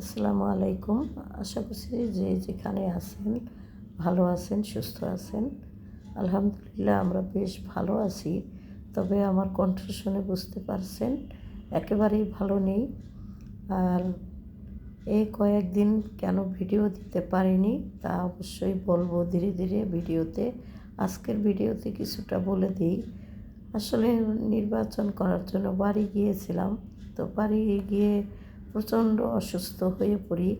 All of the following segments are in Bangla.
আসসালামু আলাইকুম। আশা করছি যে যেখানে আছেন ভালো আছেন, সুস্থ আছেন। আলহামদুলিল্লাহ আমরা বেশ ভালো আছি। তবে আমার কণ্ঠ শুনে বুঝতে পারছেন একেবারেই ভালো নেই। আর এই কয়েকদিন কেন ভিডিও দিতে পারিনি তা অবশ্যই বলবো ধীরে ধীরে ভিডিওতে। আজকের ভিডিওতে কিছুটা বলে দিই। আসলে নির্বাচন করার জন্য বাড়ি গিয়েছিলাম। তো বাড়ি গিয়ে প্রচণ্ড অসুস্থ হয়ে পড়ি।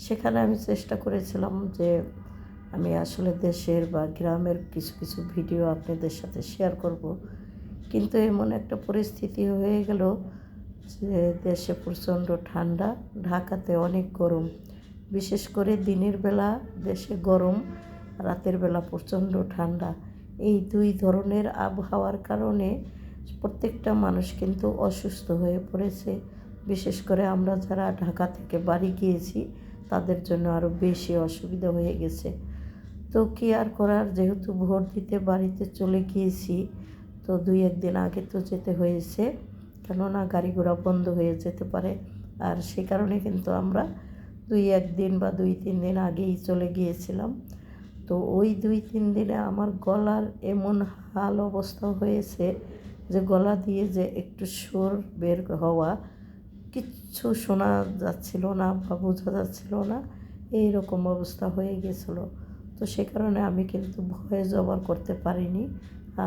সেখানে আমি চেষ্টা করেছিলাম যে আমি আসলে দেশের বা গ্রামের কিছু কিছু ভিডিও আপনাদের সাথে শেয়ার করব, কিন্তু এমন একটা পরিস্থিতি হয়ে গেল যে দেশে প্রচণ্ড ঠান্ডা, ঢাকাতে অনেক গরম। বিশেষ করে দিনের বেলা দেশে গরম, রাতের বেলা প্রচণ্ড ঠান্ডা। এই দুই ধরনের আবহাওয়ার কারণে প্রত্যেকটা মানুষ কিন্তু অসুস্থ হয়ে পড়েছে। বিশেষ করে আমরা যারা ঢাকা থেকে বাড়ি গিয়েছি তাদের জন্য আরও বেশি অসুবিধা হয়ে গেছে। তো কী আর করার, যেহেতু ভোট দিতে বাড়িতে চলে গিয়েছি, তো 2-1 দিন আগে তো যেতে হয়েছে, কেননা গাড়ি ঘোড়া বন্ধ হয়ে যেতে পারে। আর সে কারণে কিন্তু আমরা 2-1 দিন বা 2-3 দিন আগেই চলে গিয়েছিলাম। তো ওই 2-3 দিনে আমার গলার এমন হাল অবস্থা হয়েছে যে গলা দিয়ে যে একটু সুর বের হওয়া, কিচ্ছু শোনা যাচ্ছিল না বা বোঝা যাচ্ছিল না, এইরকম অবস্থা হয়ে গেছিলো। তো সে কারণে আমি কিন্তু ভয়েস ওভার করতে পারিনি।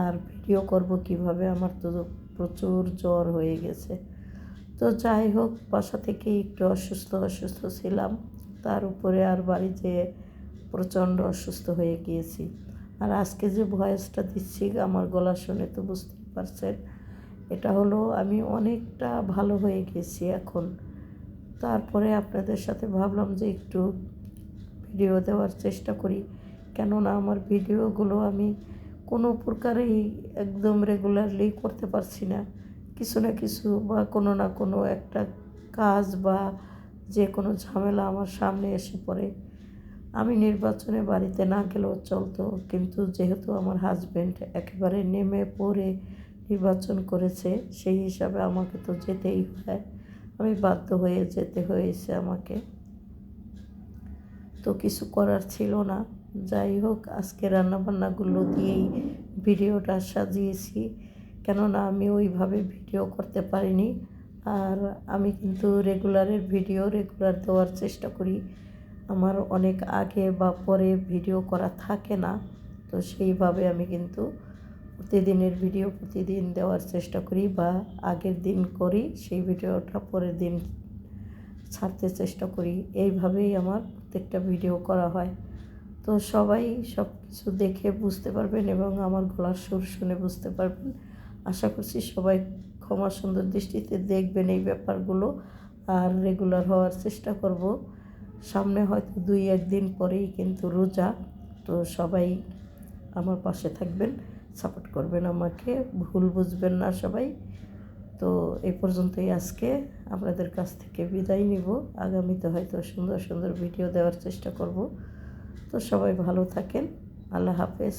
আর ভিডিও করব কিভাবে, আমার তো প্রচুর জ্বর হয়ে গেছে। তো যাই হোক, বাসা থেকে একটু অসুস্থ ছিলাম, তার উপরে আর বাড়ি যেয়ে প্রচণ্ড অসুস্থ হয়ে গিয়েছি। আর আজকে যে ভয়েসটা দিচ্ছি আমার গলা শুনে তো বুঝতেই পারছেন, এটা হলো আমি অনেকটা ভালো হয়ে গেছি এখন। তারপরে আপনাদের সাথে ভাবলাম যে একটু ভিডিও দেওয়ার চেষ্টা করি, কেননা আমার ভিডিওগুলো আমি কোনো প্রকারেই একদম রেগুলারলি করতে পারছি না। কিছু না কিছু বা কোনো না কোনো একটা কাজ বা যে কোনো ঝামেলা আমার সামনে এসে পড়ে। আমি নির্বাচনে বাড়িতে না গেলেও চলতো, কিন্তু যেহেতু আমার হাজব্যান্ড একেবারে নেমে পড়ে নির্বাচন করেছে, সেই হিসাবে আমাকে তো যেতেই হয়। আমি বাধ্য হয়ে যেতে হয়েছে আমাকে, তো কিছু করার ছিল না। যাই হোক, আজকে রান্নাবান্নাগুলো দিয়েই ভিডিওটা সাজিয়েছি, কেননা আমি ওইভাবে ভিডিও করতে পারিনি। আর আমি কিন্তু রেগুলার দেওয়ার চেষ্টা করি। আমার অনেক আগে বা পরে ভিডিও করা থাকে না, তো সেইভাবে আমি কিন্তু প্রতিদিনের ভিডিও প্রতিদিন দেওয়ার চেষ্টা করি, বা আগের দিন করি সেই ভিডিওটা পরের দিন ছাড়তে চেষ্টা করি। এইভাবেই আমার প্রত্যেকটা ভিডিও করা হয়। তো সবাই সব কিছু দেখে বুঝতে পারবেন এবং আমার গলার সুর শুনে বুঝতে পারবেন। আশা করছি সবাই ক্ষমা সুন্দর দৃষ্টিতে দেখবেন এই ব্যাপারগুলো, আর রেগুলার হওয়ার চেষ্টা করব। সামনে হয়তো 2-1 দিন পরেই কিন্তু রোজা, তো সবাই আমার পাশে থাকবেন, সাপোর্ট করবেন আমাকে, ভুল বুঝবেন না সবাই। তো এই পর্যন্তই আজকে, আপনাদের কাছ থেকে বিদায় নিব। আগামীতে হয়তো সুন্দর ভিডিও দেওয়ার চেষ্টা করব। তো সবাই ভালো থাকেন। আল্লাহ হাফেজ।